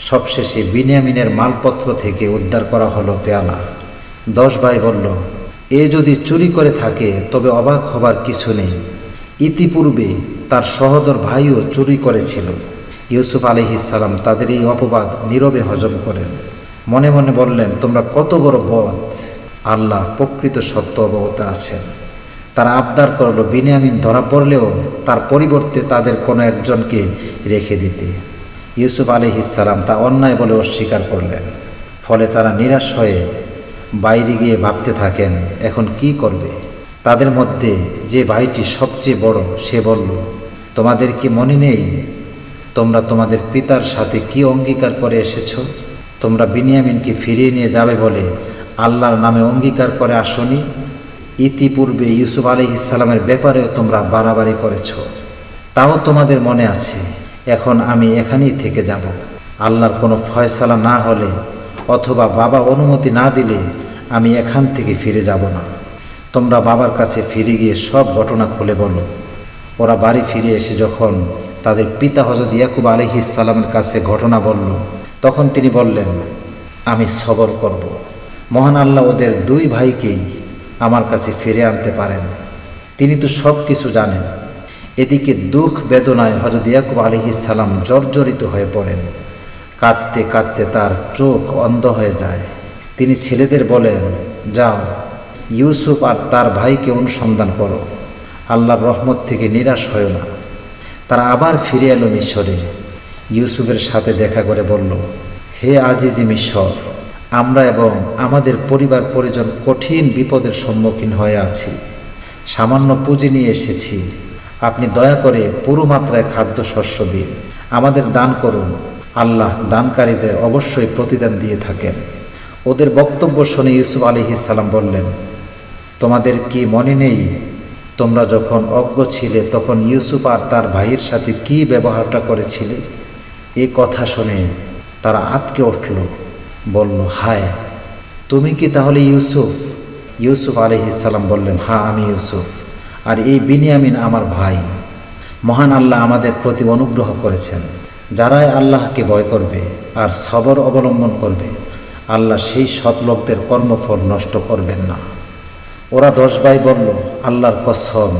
সবশেষে বিনিয়ামিনের মালপত্র থেকে উদ্ধার করা হলো পেয়ালা। 10 ভাই বলল, এ যদি চুরি করে থাকে তবে অবাক হবার কিছু নেই। ইতিপূর্বে তার সহোদর ভাইও চুরি করেছিল। ইউসুফ আলাইহিসসালাম তাদের এই অপবাদ নীরবে হজম করেন। মনে মনে বললেন, তোমরা কত বড় বদ! আল্লাহ প্রকৃত সত্য অবগত আছেন। তারা আবদার করল বিনিয়ামিন ধরা পড়লেও তার পরিবর্তে তাদের কোনো একজনকে রেখে দিতে। ইউসুফ আলাইহিসসালাম তা অন্যায় বলে অস্বীকার করলেন। ফলে তারা নিরাশ হয়ে বাইরে গিয়ে ভাবতে থাকেন এখন কি করবে। তাদের মধ্যে যে ভাইটি সবচেয়ে বড় সে বলল, তোমাদের কি মনে নেই তোমরা তোমাদের পিতার সাথে কি অঙ্গীকার করে এসেছ? তোমরা বিনিয়ামিনকে ফিরিয়ে নিয়ে যাবে বলে আল্লাহর নামে অঙ্গীকার করে আসনি। ইতিপূর্বে ইউসুফ আলাইহিসসালামের ব্যাপারেও তোমরা বাড়াবাড়ি করেছ, তাও তোমাদের মনে আছে। এখন আমি এখানেই থেকে যাব। আল্লাহর কোনো ফয়সালা না হলে অথবা বাবা অনুমতি না দিলে আমি এখান থেকে ফিরে যাব না। তোমরা বাবার কাছে ফিরে গিয়ে সব ঘটনা খুলে বলো। ওরা বাড়ি ফিরে এসে যখন তাদের পিতা হযরত ইয়াকুব আলাইহিস সালামের কাছে ঘটনা বলল, তখন তিনি বললেন, আমি সবর করব। মহান আল্লাহ ওদের দুই ভাইকেই আমার কাছে ফিরে আনতে পারেন, তিনি তো সব কিছু জানেন। এদিকে দুঃখ বেদনায় হযরত ইয়াকুব আলাইহিস সালাম জর্জরিত হয়ে পড়েন। কাঁদতে কাঁদতে তার চোখ অন্ধ হয়ে যায়। তিনি ছেলেদের বলেন, যাও ইউসুফ আর তার ভাইকে অনুসন্ধান করো, আল্লাহর রহমত থেকে নিরাশ হয়ো না। তারা আবার ফিরে এলো মিশরে। ইউসুফের সাথে দেখা করে বলল, হে আজিজি মিশর, আমরা এবং আমাদের পরিবার পরিজন কঠিন বিপদের সম্মুখীন হয়ে আছি। সামান্য পুঁজি নিয়ে এসেছি, আপনি দয়া করে পুরো মাত্রায় খাদ্যশস্য দিন, আমাদের দান করুন, আল্লাহ দানকারীদের অবশ্যই প্রতিদান দিয়ে থাকেন। ওদের বক্তব্য শুনে ইউসুফ আলাইহিস সালাম বললেন, তোমাদের কি মনে নেই তোমরা যখন অজ্ঞ ছিলে তখন ইউসুফ আর তার ভাইয়ের সাথে কি ব্যবহারটা করেছিলে? এ কথা শুনে তারা আঁতকে উঠল, বলল, হায়, তুমি কি তাহলে ইউসুফ? ইউসুফ আলাইহিস সালাম বললেন, হ্যাঁ আমি ইউসুফ, আর এই বিনিয়ামিন আমার ভাই। মহান আল্লাহ আমাদের প্রতি অনুগ্রহ করেছেন। যারাই আল্লাহকে ভয় করবে আর সবর অবলম্বন করবে, আল্লাহ সেই সৎ লোকদের কর্মফল নষ্ট করবেন না। ওরা 10 ভাই বলল, আল্লাহর কসম,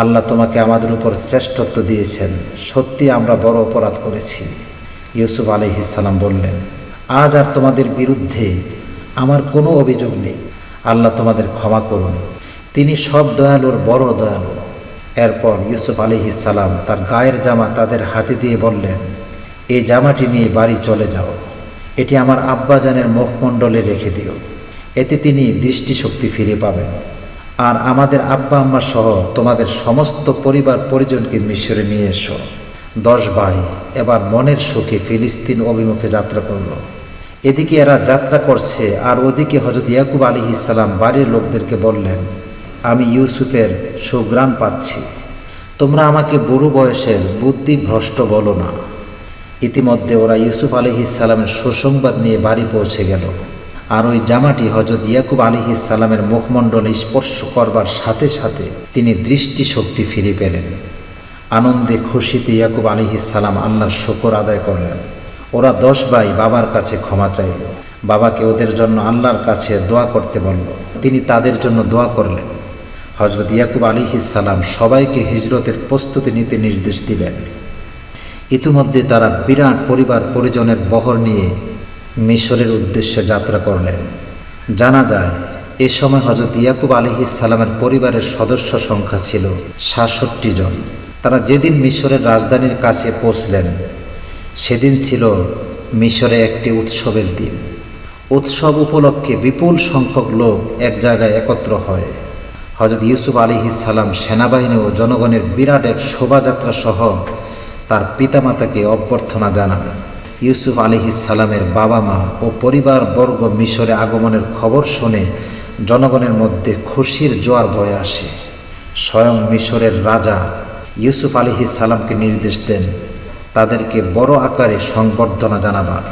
আল্লাহ তোমাকে আমাদের উপর শ্রেষ্ঠত্ব দিয়েছেন, সত্যি আমরা বড় অপরাধ করেছি। ইউসুফ আলাইহিস সালাম বললেন, আজ আর তোমাদের বিরুদ্ধে আমার কোনো অভিযোগ নেই, আল্লাহ তোমাদের ক্ষমা করুন, তিনি সব দয়ালুর বড় দয়ালু। এরপর ইউসুফ আলাইহিস সালাম তার গায়ের জামা তাদের হাতে দিয়ে বললেন, এই জামাটি নিয়ে বাড়ি চলে যাও, এটি আমার আব্বাজানের মুখমণ্ডলে রেখে দিও, এতে তিনি দৃষ্টিশক্তি ফিরে পাবেন। আর আমাদের আব্বা আম্মা সহ তোমাদের সমস্ত পরিবার পরিজনকে মিশরে নিয়ে এসো। 10 ভাই এবার মনের সুখে ফিলিস্তিন অভিমুখে যাত্রা করল। এদিকে এরা যাত্রা করছে, আর ওদিকে হযরত ইয়াকুব আলাইহিস সালাম বাড়ির লোকদেরকে বললেন, আমি ইউসুফের সুঘ্রাণ পাচ্ছি, তোমরা আমাকে বুড়ো বয়সের বুদ্ধিভ্রষ্ট বলো না। ইতিমধ্যে ওরা ইউসুফ আলাইহিস সালামের সুসংবাদ নিয়ে বাড়ি পৌঁছে গেল। আর ওই জামাটি হযরত ইয়াকুব আলাইহিস সালামের মুখমণ্ডলে স্পর্শ করবার সাথে সাথে তিনি দৃষ্টিশক্তি ফিরে পেলেন। আনন্দে খুশিতে ইয়াকুব আলাইহিস সালাম আল্লাহর শুকর আদায় করলেন। ওরা 10 ভাই বাবার কাছে ক্ষমা চাইল। বাবাকে ওদের জন্য আল্লাহর কাছে দোয়া করতে বলল। তিনি তাদের জন্য দোয়া করলেন। হযরত ইয়াকুব আলাইহিস সালাম সবাইকে হিজরতের প্রস্তুতি নিতে নির্দেশ দিলেন। ইতিমধ্যে তারা বিরাট পরিবার পরিজনের বহর নিয়ে মিশরের উদ্দেশ্যে যাত্রা করলেন। জানা যায় এ সময় হযরত ইয়াকুব আলাইহিস সালামের পরিবারের সদস্য সংখ্যা ছিল 66 জন। তারা যেদিন মিশরের রাজধানীর কাছে পৌঁছলেন সেদিন ছিল মিশরে একটি উৎসবের দিন। উৎসব উপলক্ষে বিপুল সংখ্যক লোক এক জায়গায় একত্র হয়। হযরত ইউসুফ আলাইহিস সালাম সেনাবাহিনী ও জনগণের বিরাট এক শোভাযাত্রা সহ তার পিতামাতাকে অভ্যর্থনা জানান। ইউসুফ আলাইহিস সালামের বাবা মা ও পরিবার বর্গ মিশরে আগমনের খবর শুনে জনগণের মধ্যে খুশির জোয়ার বয়ে আসে। স্বয়ং মিশরের রাজা ইউসুফ আলাইহিস সালামকে নির্দেশ দেন তাদেরকে বড় আকারে সংবর্ধনা জানাবার।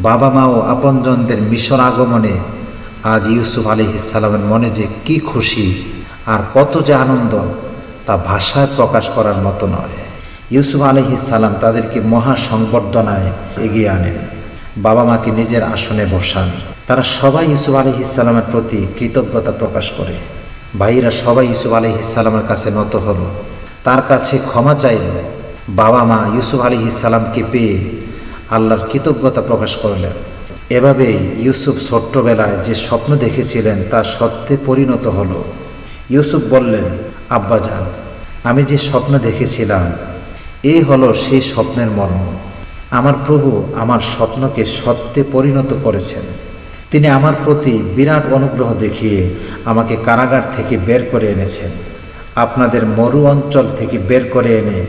বাবা মা ও আপনজনদের মিশর আগমনে আজ ইউসুফ আলাইহিস সালামের মনে যে কি খুশি আর কত যে আনন্দ তা ভাষায় প্রকাশ করার মতো নয়। ইউসুফ আলাইহিস সালাম তাদেরকে মহা সংবর্ধনায় এগিয়ে আনেন, বাবা মাকে নিজের আসনে বসান। তারা সবাই ইউসুফ আলাইহিস সালামের প্রতি কৃতজ্ঞতা প্রকাশ করে। ভাইরা সবাই ইউসুফ আলাইহিস সালামের কাছে নত হলো, তার কাছে ক্ষমা চাইল। বাবা মা ইউসুফ আলাইহিস সালামকে পেয়ে আল্লাহর কৃতজ্ঞতা প্রকাশ করলেন। এভাবেই ইউসুফ ছোট্টবেলায় যে স্বপ্ন দেখেছিলেন তা সত্যে পরিণত হলো। ইউসুফ বললেন, আব্বাজান, আমি যে স্বপ্ন দেখেছিলাম এই হলো সেই স্বপ্নের মর্ম। আমার প্রভু আমার স্বপ্নকে সত্যে পরিণত করেছেন। তিনি আমার প্রতি বিরাট অনুগ্রহ দেখিয়ে আমাকে কারাগার থেকে বের করে এনেছেন, আপনাদের মরু অঞ্চল থেকে বের করে এনে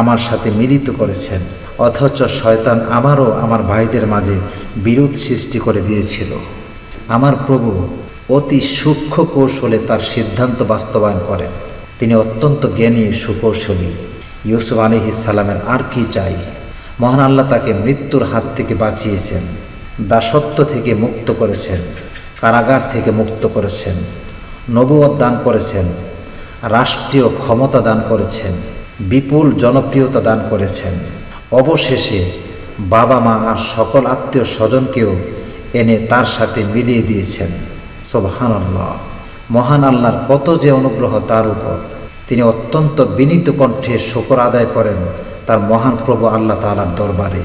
আমার সাথে মিলিত করেছেন। অথচ শয়তান আমারও আমার ভাইদের মাঝে বিরোধ সৃষ্টি করে দিয়েছিল। আমার প্রভু অতি সূক্ষ্ম কৌশলে তার সিদ্ধান্ত বাস্তবায়ন করেন। তিনি অত্যন্ত জ্ঞানী সুকৌশলী। ইউসুফ আলাইহিস সালামের আর কি চাই? মহান আল্লাহ তাকে মৃত্যুর হাত থেকে বাঁচিয়েছেন, দাসত্ব থেকে মুক্ত করেছেন, কারাগার থেকে মুক্ত করেছেন, নবুয়ত দান করেছেন। রাষ্ট্রীয় ক্ষমতা দান করেছেন, বিপুল জনপ্রিয়তা দান করেছেন। অবশেষে বাবা মা আর সকল আত্মীয় স্বজনকেও এনে তার সাথে মিলিয়ে দিয়েছেন। সুবহানাল্লাহ, মহান আল্লাহর কত যে অনুগ্রহ তার উপর। তিনি অত্যন্ত বিনীত কণ্ঠে শুকর আদায় করেন তার মহান প্রভু আল্লাহ তাআলার দরবারে।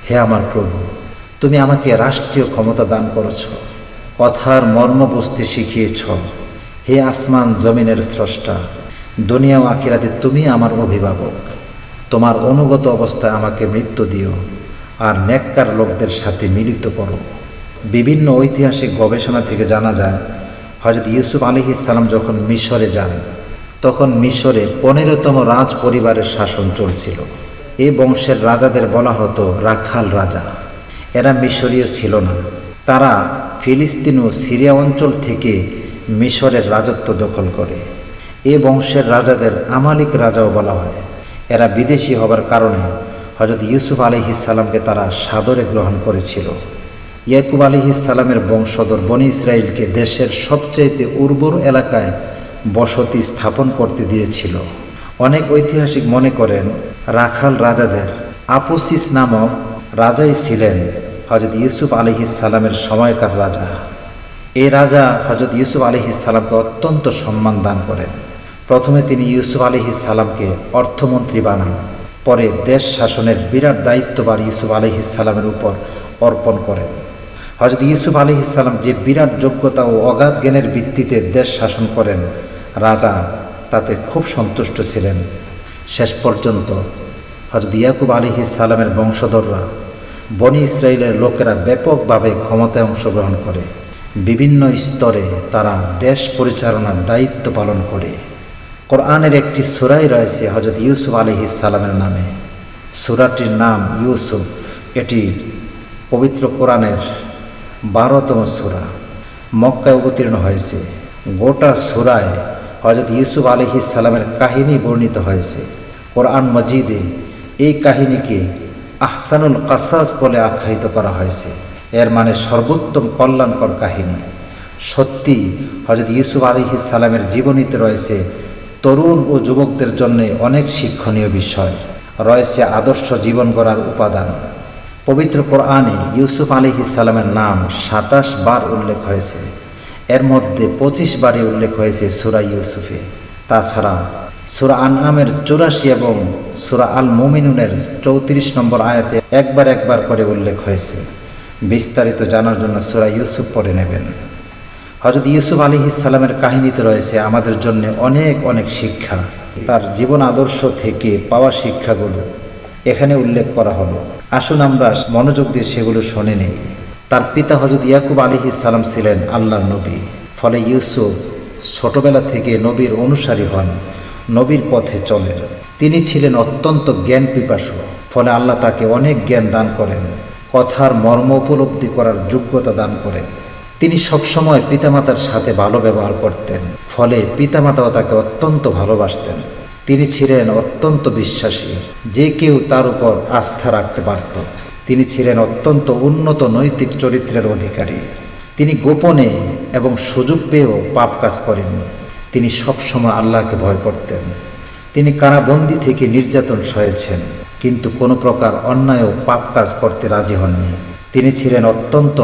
হে আমার প্রভু, তুমি আমাকে রাষ্ট্রীয় ক্ষমতা দান করেছ, কথার মর্ম বুঝতে শিখিয়েছ। হে আসমান জমিনের স্রষ্টা, দুনিয়া ও আখিরাতে তুমি আমার অভিভাবক। তোমার অনুগত অবস্থায় আমাকে মৃত্যু দিও আর নেককার লোকদের সাথে মিলিত করো। বিভিন্ন ঐতিহাসিক গবেষণা থেকে জানা যায়, হযরত ইউসুফ আলাইহিস সালাম যখন মিশরে যান, তখন মিশরে 15তম রাজ পরিবারের শাসন চলছিল। এই বংশের রাজাদের বলা হতো রাখাল রাজা। এরা মিশরীয় ছিল না, তারা ফিলিস্তিন ও সিরিয়া অঞ্চল থেকে মিশরের রাজত্ব দখল করে। এই বংশের রাজাদের আমালিক রাজাও বলা হয়। এরা বিদেশি হবার কারণে হযরত ইউসুফ আলাইহিস সালামকে তারা সাদরে গ্রহণ করেছিল। ইয়াকুব আলাইহিস সালামের বংশধর বনি ইসরাইলকে দেশের সবচাইতে উর্বর এলাকায় বসতি স্থাপন করতে দিয়েছিল। অনেক ঐতিহাসিক মনে করেন রাখাল রাজাদের আপোসিস নামক রাজাই ছিলেন হযরত ইউসুফ আলাইহিস সালামের সময়কার রাজা। এই রাজা হযরত ইউসুফ আলাইহিস সালামকে অত্যন্ত সম্মান দান করেন। প্রথমে তিনি ইউসুফ আলাইহিস সালামকে অর্থমন্ত্রী বানান, পরে দেশ শাসনের বিরাট দায়িত্বভার ইউসুফ আলাইহিস সালামের উপর অর্পণ করেন। হযরত ইউসুফ আলাইহিস সালাম যে বিরাট যোগ্যতা ও অগাধ জ্ঞানের ভিত্তিতে দেশ শাসন করেন, রাজা তাতে খুব সন্তুষ্ট ছিলেন। শেষ পর্যন্ত হযরত ইয়াকুব আলাইহিস সালামের বংশধররা বনি ইসরাইলের লোকেরা ব্যাপকভাবে ক্ষমতায় অংশগ্রহণ করে। বিভিন্ন স্তরে তারা দেশ পরিচালনার দায়িত্ব পালন করে। কোরআনের একটি সূরাই রয়েছে হযরত ইউসুফ আলাইহিস সালামের নামে। সূরাটির নাম ইউসুফ। এটি পবিত্র কোরআনের 12তম সূরা, মক্কায় অবতীর্ণ হয়েছে। গোটা সূরায় হযরত ইউসুফ আলাইহিস সালামের কাহিনী বর্ণিত হয়েছে। কোরআন মজিদে এই কাহিনীকে আহসানুল কাসাস বলে আখ্যায়িত করা হয়েছে। এর মানে সর্বোত্তম কল্যাণকর কাহিনী। সত্যি হযরত ইউসুফ আলাইহিস সালামের জীবনীতে রয়েছে তরুণ ও যুবকদের জন্য অনেক শিক্ষণীয় বিষয়, রয়েছে আদর্শ জীবন গড়ার উপাদান। পবিত্র কোরআনে ইউসুফ আলাইহিস সালামের নাম 27 বার উল্লেখ হয়েছে। এর মধ্যে 25 বারই উল্লেখ হয়েছে সূরা ইউসুফে। তাছাড়া সূরা আনআমের 84 এবং সূরা আল মুমিনুনের 34 নম্বর আয়াতে একবার করে উল্লেখ হয়েছে। বিস্তারিত জানার জন্য সূরা ইউসুফ পড়ে নেবেন। হযরত ইউসুফ আলাইহিস সালামের কাহিনীতে রয়েছে আমাদের জন্য অনেক শিক্ষা। তার জীবন আদর্শ থেকে পাওয়া শিক্ষাগুলো এখানে উল্লেখ করা হলো। আসুন আমরা মনোযোগ দিয়ে সেগুলো শুনে নেই। তার পিতা হযরত ইয়াকুব আলাইহিস সালাম ছিলেন আল্লাহর নবী। ফলে ইউসুফ ছোটবেলা থেকে নবীর অনুসারী হন, নবীর পথে চলেন। তিনি ছিলেন অত্যন্ত জ্ঞান পিপাসু। ফলে আল্লাহ তাকে অনেক জ্ঞান দান করেন, কথার মর্ম উপলব্ধি করার যোগ্যতা দান করেন। তিনি সবসময় পিতামাতার সাথে ভালো ব্যবহার করতেন। ফলে পিতামাতাও তাকে অত্যন্ত ভালোবাসতেন। তিনি ছিলেন অত্যন্ত বিশ্বাসী, যে কেউ তার উপর আস্থা রাখতে পারত। তিনি ছিলেন অত্যন্ত উন্নত নৈতিক চরিত্রের অধিকারী। তিনি গোপনে এবং সুযোগ পেয়েও পাপ কাজ করেননি। তিনি সবসময় আল্লাহকে ভয় করতেন। তিনি কারাবন্দী থেকে নির্যাতন সয়েছেন, কিন্তু কোনো প্রকার অন্যায় ও পাপ কাজ করতে রাজি হননি। তিনি ছিলেন অত্যন্ত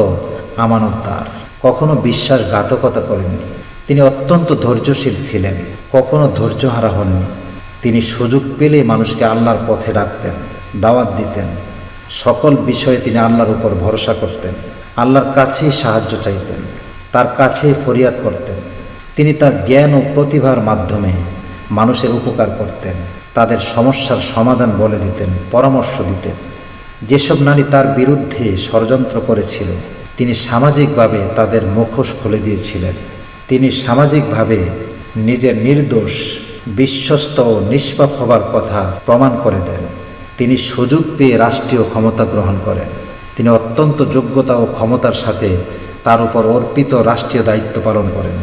আমানতদার, কখনো বিশ্বাসঘাতকতা করেননি। তিনি অত্যন্ত ধৈর্যশীল ছিলেন, কখনো ধৈর্যহারা হননি। তিনি সুযোগ পেলে মানুষকে আল্লাহর পথে ডাকতেন, দাওয়াত দিতেন। সকল বিষয়ে তিনি আল্লাহর উপর ভরসা করতেন, আল্লাহর কাছেই সাহায্য চাইতেন, তার কাছেই ফরিয়াদ করতেন। তিনি তার জ্ঞান ও প্রতিভার মাধ্যমে মানুষের উপকার করতেন, তাদের সমস্যার সমাধান বলে দিতেন, পরামর্শ দিতেন। যেসব নারী তার বিরুদ্ধে ষড়যন্ত্র করেছিল, তিনি সামাজিকভাবে তাদের মুখোশ খুলে দিয়েছিলেন। তিনি সামাজিকভাবে নিজের নির্দোষ, বিশ্বস্ত ও নিষ্পাপ হবার কথা প্রমাণ করে দেন। তিনি সুযোগ পেয়ে রাষ্ট্রীয় ক্ষমতা গ্রহণ করেন। তিনি অত্যন্ত যোগ্যতা ও ক্ষমতার সাথে তার উপর অর্পিত রাষ্ট্রীয় দায়িত্ব পালন করেন।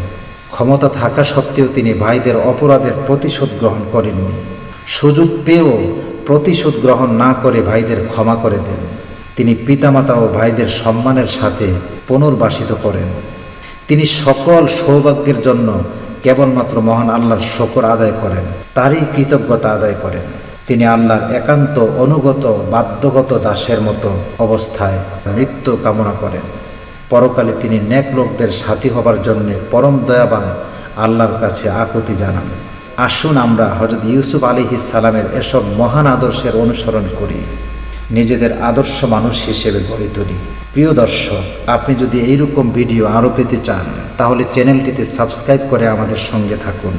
ক্ষমতা থাকা সত্ত্বেও তিনি ভাইদের অপরাধের প্রতিশোধ গ্রহণ করেননি। সুযোগ পেয়েও প্রতিশোধ গ্রহণ না করে ভাইদের ক্ষমা করে দেন। তিনি পিতামাতা ও ভাইদের সম্মানের সাথে পুনর্বাসিত করেন। তিনি সকল সৌভাগ্যের জন্য কেবলমাত্র মহান আল্লাহর শকর আদায় করেন, তারই কৃতজ্ঞতা আদায় করেন। তিনি আল্লাহর একান্ত অনুগত বাধ্যগত দাসের মতো অবস্থায় মৃত্যু কামনা করেন। পরকালে তিনি নেক লোকদের সাথী হবার জন্যে পরম দয়াবান আল্লাহর কাছে আকুতি জানান। আসুন আমরা হযরত ইউসুফ আলাইহিস সালামের এসব মহান আদর্শের অনুসরণ করি, নিজেদের আদর্শ মানুষ হিসেবে গড়ে তুলি। প্রিয় দর্শক, আপনি যদি এইরকম ভিডিও আরও পেতে চান তাহলে চ্যানেলটিতে সাবস্ক্রাইব করে আমাদের সঙ্গে থাকুন।